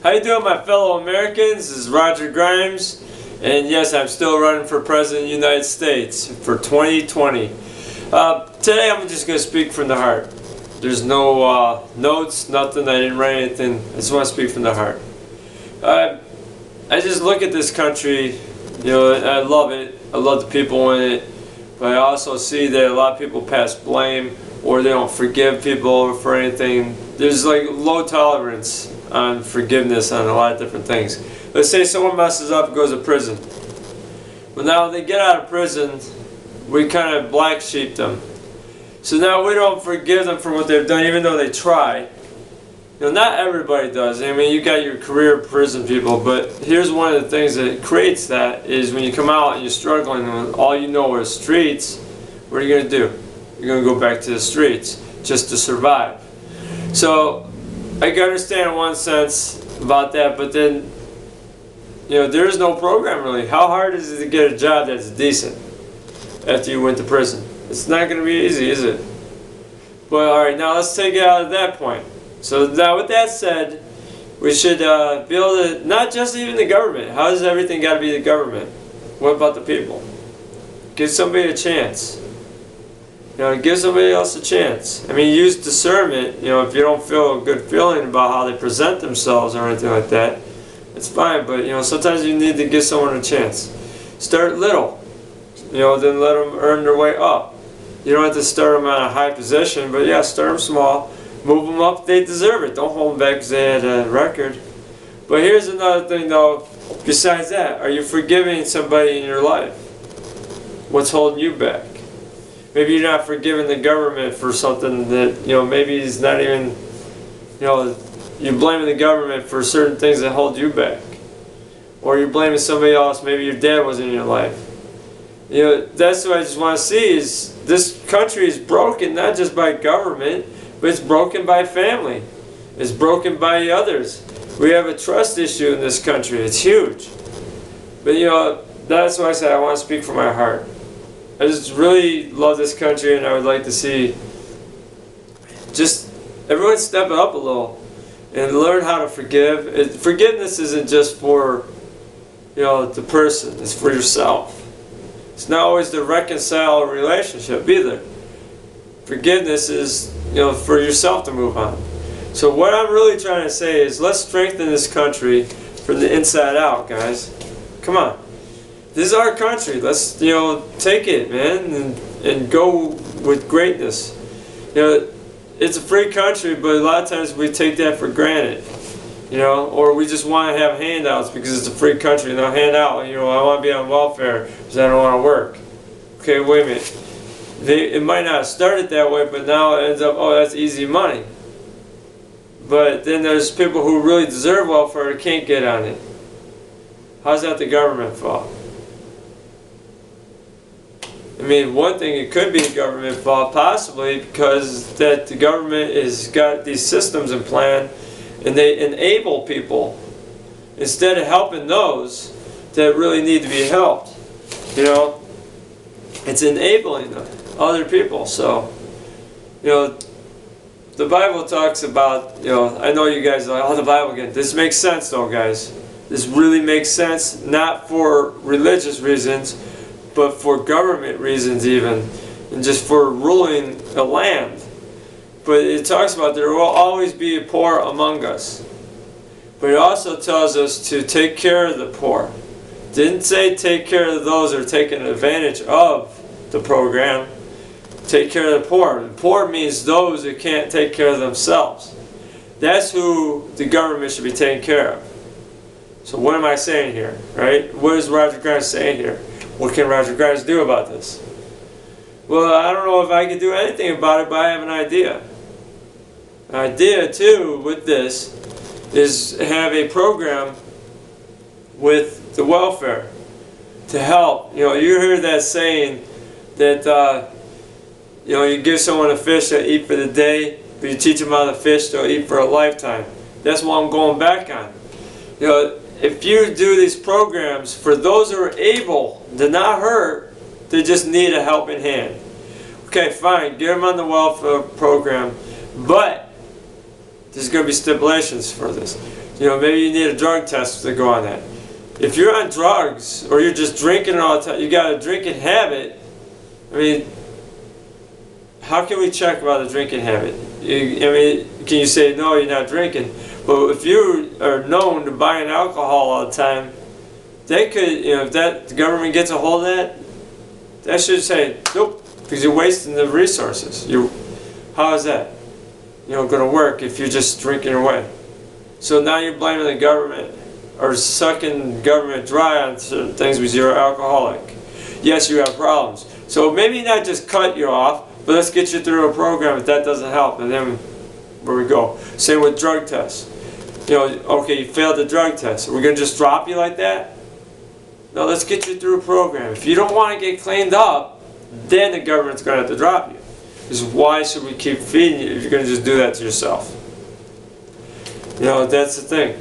How you doing, my fellow Americans? This is Roger Grimes, and yes, I'm still running for President of the United States for 2020. Today I'm just going to speak from the heart. There's no notes, nothing, I didn't write anything. I just want to speak from the heart. I just look at this country, you know, I love it. I love the people in it, but I also see that a lot of people pass blame or they don't forgive people for anything. There's like low tolerance on forgiveness on a lot of different things. Let's say someone messes up and goes to prison. Well, now they get out of prison, we kind of black sheep them. So now we don't forgive them for what they've done, even though they try. You know, not everybody does. I mean, you got your career prison people, but here's one of the things that creates that is when you come out and you're struggling and all you know are streets, what are you going to do? You're going to go back to the streets just to survive. So I can understand in one sense about that, but then, you know, there is no program really. How hard is it to get a job that's decent after you went to prison? It's not going to be easy, is it? But alright, now let's take it out of that point. So now with that said, we should be able to, not just even the government. How does everything got to be the government? What about the people? Give somebody a chance. You know, give somebody else a chance. I mean, use discernment. You know, if you don't feel a good feeling about how they present themselves or anything like that, it's fine. But, you know, sometimes you need to give someone a chance. Start little. You know, then let them earn their way up. You don't have to start them at a high position, but yeah, start them small. Move them up if they deserve it. Don't hold them back because they had a record. But here's another thing though, besides that, are you forgiving somebody in your life? What's holding you back? Maybe you're not forgiving the government for something that, you know, maybe it's not even, you know, you're blaming the government for certain things that hold you back. Or you're blaming somebody else, maybe your dad wasn't in your life. You know, that's what I just want to see is this country is broken not just by government, but it's broken by family. It's broken by others. We have a trust issue in this country. It's huge. But you know, that's why I said I want to speak from my heart. I just really love this country and I would like to see just everyone step up a little and learn how to forgive. Forgiveness isn't just for, you know, the person. It's for yourself. It's not always to reconcile a relationship either. Forgiveness is, you know, for yourself to move on. So what I'm really trying to say is let's strengthen this country from the inside out, guys. Come on. This is our country. Let's, you know, take it, man, and go with greatness. You know, it's a free country, but a lot of times we take that for granted. You know, or we just want to have handouts because it's a free country. And I'll hand out, you know, I want to be on welfare because I don't want to work. Okay, wait a minute. It might not have started that way, but now it ends up, oh, that's easy money. But then there's people who really deserve welfare and can't get on it. How's that the government fault? I mean, one thing, it could be a government fault, possibly, because that the government has got these systems in plan and they enable people instead of helping those that really need to be helped. You know, it's enabling them. Other people. So, you know, the Bible talks about, you know, I know you guys are like, oh, the Bible again. This makes sense though, guys. This really makes sense, not for religious reasons, but for government reasons even, and just for ruling a land. But it talks about there will always be a poor among us. But it also tells us to take care of the poor. Didn't say take care of those who are taking advantage of the program. Take care of the poor. The poor means those who can't take care of themselves. That's who the government should be taking care of. So what am I saying here, right? What is Roger Grimes saying here? What can Roger Grimes do about this? Well, I don't know if I can do anything about it, but I have an idea. An idea, too, with this is have a program with the welfare to help. You know, you heard that saying that you know, you give someone a fish to eat for the day, but you teach them how to fish, they'll eat for a lifetime. That's what I'm going back on. You know, if you do these programs for those who are able to not hurt, they just need a helping hand. Okay, fine, get them on the welfare program, but there's going to be stipulations for this. You know, maybe you need a drug test to go on that. If you're on drugs or you're just drinking all the time, you got a drinking habit. I mean, how can we check about a drinking habit? I mean, can you say no, you're not drinking? But if you are known to buying alcohol all the time, they could, you know, if the government gets a hold of that, that should say nope, because you're wasting the resources. How is that, you know, going to work if you're just drinking away? So now you're blaming the government or sucking government dry on certain things because you're alcoholic. Yes, you have problems. So maybe not just cut you off, but let's get you through a program if that doesn't help, and then where we go. Same with drug tests. You know, okay, you failed the drug test. We're going to just drop you like that? No, let's get you through a program. If you don't want to get cleaned up, then the government's going to have to drop you. Because why should we keep feeding you if you're going to just do that to yourself? You know, that's the thing.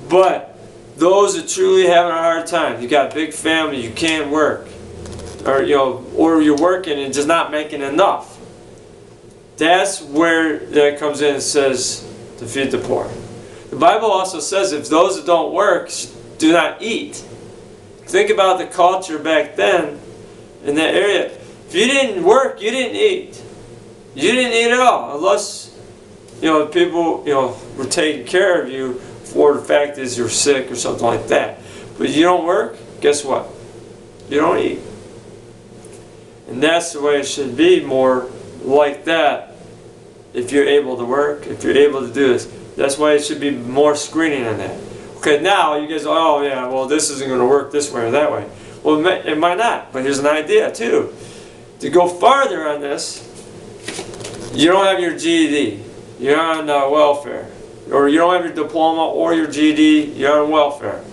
But those that truly having a hard time, you got a big family, you can't work, or you know, or you're working and just not making enough. That's where that comes in and says to feed the poor. The Bible also says if those that don't work do not eat. Think about the culture back then in that area. If you didn't work, you didn't eat. You didn't eat at all, unless, you know, people, you know, were taking care of you for the fact is you're sick or something like that. But you don't work, guess what? You don't eat. And that's the way it should be, more like that. If you're able to work, if you're able to do this, that's why it should be more screening on that. Okay, now you guys, oh yeah, well this isn't going to work this way or that way. Well, it might not, but here's an idea too. To go farther on this, you don't have your GED, you're on welfare, or you don't have your diploma or your GED, you're on welfare.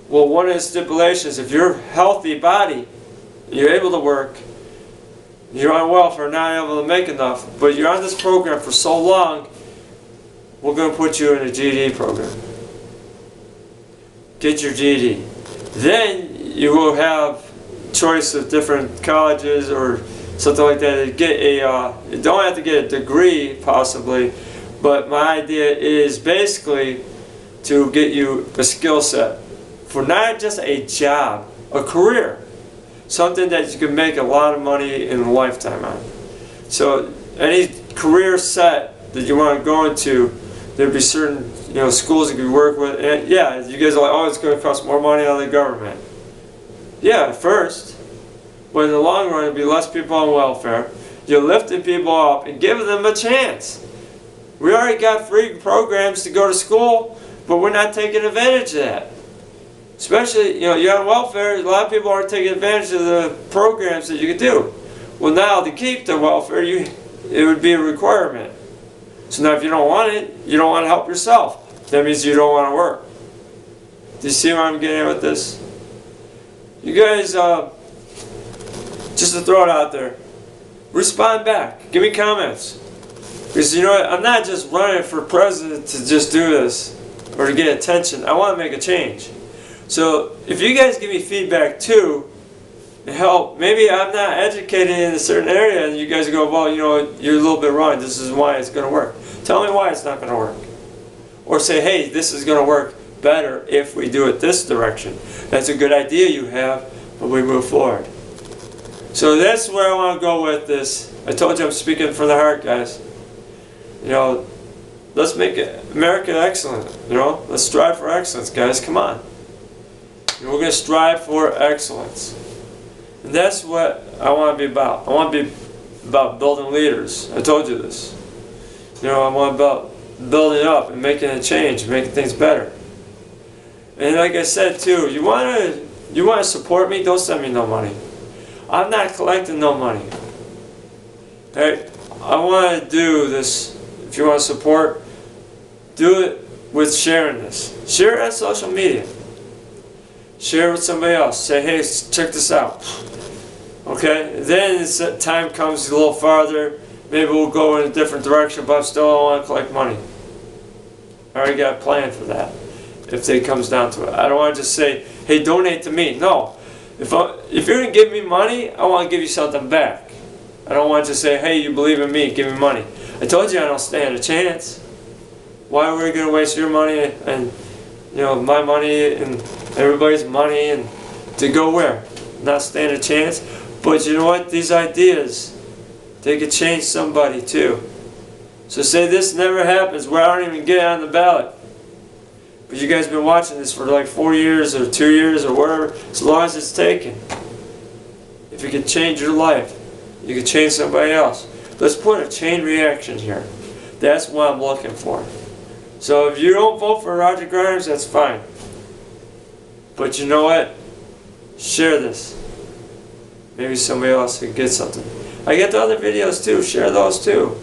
Well, one of the stipulations, if you're a healthy body, you're able to work, you're on welfare, not able to make enough, but you're on this program for so long, we're going to put you in a GED program. Get your GED. Then you will have choice of different colleges or something like that. Get a, you don't have to get a degree possibly, but my idea is basically to get you a skill set for not just a job, a career. Something that you can make a lot of money in a lifetime on. So any career set that you want to go into, there'd be certain, you know, schools you could work with. And yeah, you guys are like, oh, it's going to cost more money out of the government. Yeah, at first. But in the long run, it'll be less people on welfare. You're lifting people up and giving them a chance. We already got free programs to go to school, but we're not taking advantage of that. Especially, you know, you're on welfare, a lot of people aren't taking advantage of the programs that you can do. Well, now to keep the welfare, it would be a requirement. So now if you don't want it, you don't want to help yourself. That means you don't want to work. Do you see where I'm getting at with this? You guys, just to throw it out there, respond back. Give me comments. Because you know what, I'm not just running for president to just do this or to get attention. I want to make a change. So if you guys give me feedback too, and help, maybe I'm not educated in a certain area and you guys go, well, you know, you're a little bit wrong, this is why it's going to work. Tell me why it's not going to work. Or say, hey, this is going to work better if we do it this direction. That's a good idea you have, but we move forward. So that's where I want to go with this. I told you I'm speaking from the heart, guys. You know, let's make America excellent. You know, let's strive for excellence, guys. Come on. And we're going to strive for excellence. And that's what I want to be about. I want to be about building leaders. I told you this. You know, I want about building up and making a change, making things better. And like I said too, you want to support me? Don't send me no money. I'm not collecting no money. Hey, I want to do this. If you want to support, do it with sharing this. Share it on social media. Share it with somebody else. Say, hey, check this out. Okay? Then as time comes a little farther, maybe we'll go in a different direction, but I still don't want to collect money. I already got a plan for that, if it comes down to it. I don't want to just say, hey, donate to me. No. If you're going to give me money, I want to give you something back. I don't want to just say, hey, you believe in me, give me money. I told you I don't stand a chance. Why are we going to waste your money and my money and everybody's money and to go where? Not stand a chance. But you know what? These ideas, they could change somebody too. So say this never happens, where I don't even get on the ballot. But you guys have been watching this for like 4 years or 2 years or whatever, as long as it's taken. If you could change your life, you could change somebody else. Let's put a chain reaction here. That's what I'm looking for. So if you don't vote for Roger Grimes, that's fine. But you know what? Share this. Maybe somebody else could get something. I get the other videos too. Share those too.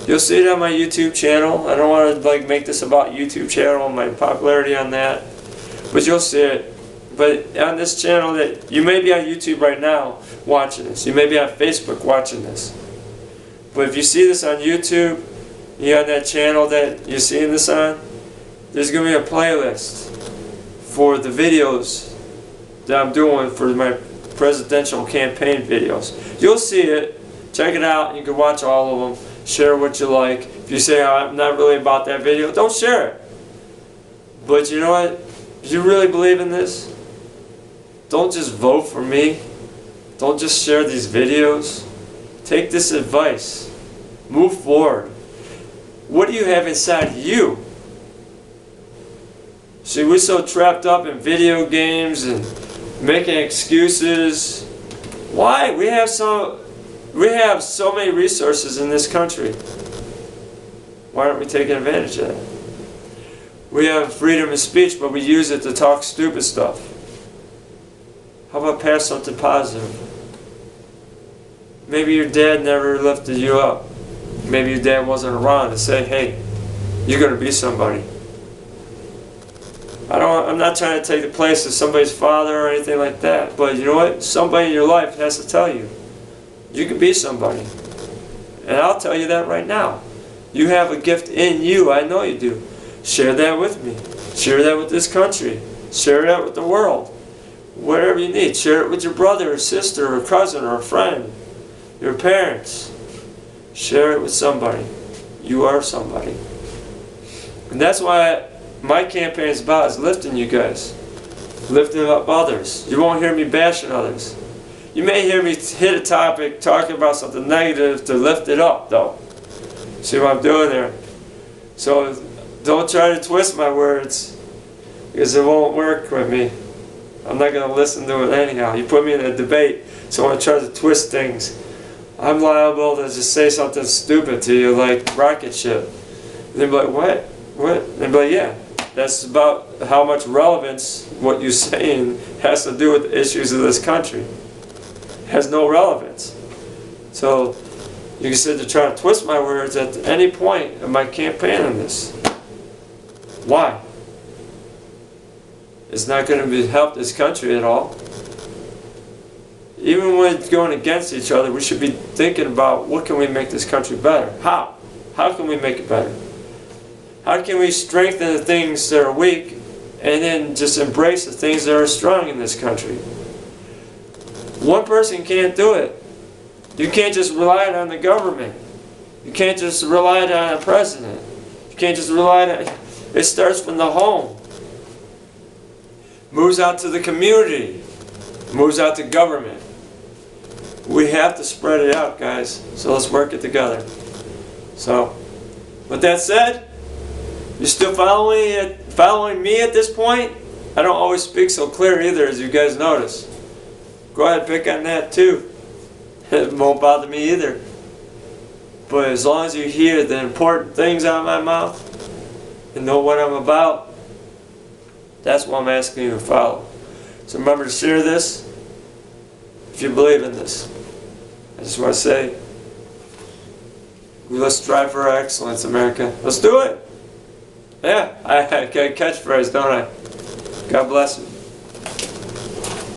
You'll see it on my YouTube channel. I don't want to make this about YouTube channel and my popularity on that. But you'll see it. But on this channel, that you may be on YouTube right now watching this. You may be on Facebook watching this. But if you see this on YouTube, you're on that channel that you're seeing this on, there's going to be a playlist for the videos that I'm doing for my presidential campaign videos. You'll see it. Check it out. You can watch all of them. Share what you like. If you say, oh, I'm not really about that video, don't share it. But you know what? If you really believe in this, don't just vote for me. Don't just share these videos. Take this advice. Move forward. What do you have inside you? See, we're so trapped up in video games and making excuses. Why? We have so many resources in this country. Why aren't we taking advantage of that? We have freedom of speech, but we use it to talk stupid stuff. How about pass something positive? Maybe your dad never lifted you up. Maybe your dad wasn't around to say, hey, you're going to be somebody. I'm not trying to take the place of somebody's father or anything like that. But you know what? Somebody in your life has to tell you. You can be somebody. And I'll tell you that right now. You have a gift in you. I know you do. Share that with me. Share that with this country. Share that with the world. Whatever you need. Share it with your brother or sister or cousin or a friend. Your parents. Share it with somebody. You are somebody. And that's why my campaign is about, is lifting you guys. Lifting up others. You won't hear me bashing others. You may hear me hit a topic talking about something negative to lift it up, though. See what I'm doing there? So don't try to twist my words, because it won't work with me. I'm not going to listen to it anyhow. You put me in a debate, so I try to twist things. I'm liable to just say something stupid to you, like rocket ship. And they'll be like, what? What? And they'll be like, yeah. That's about how much relevance what you're saying has to do with the issues of this country. Has no relevance. So you can sit there trying to twist my words at any point of my campaign on this. Why? It's not going to help this country at all. Even when it's going against each other, we should be thinking about what can we make this country better. How? How can we make it better? How can we strengthen the things that are weak and then just embrace the things that are strong in this country? One person can't do it. You can't just rely on the government. You can't just rely on a president. You can't just rely on it. It starts from the home. Moves out to the community. Moves out to government. We have to spread it out, guys. So let's work it together. So, with that said, you're still following me at this point? I don't always speak so clear either, as you guys notice. Go ahead and pick on that too. It won't bother me either. But as long as you hear the important things out of my mouth and know what I'm about, that's what I'm asking you to follow. So remember to share this if you believe in this. I just want to say, let's strive for excellence, America. Let's do it. Yeah, I got a catchphrase, don't I? God bless you.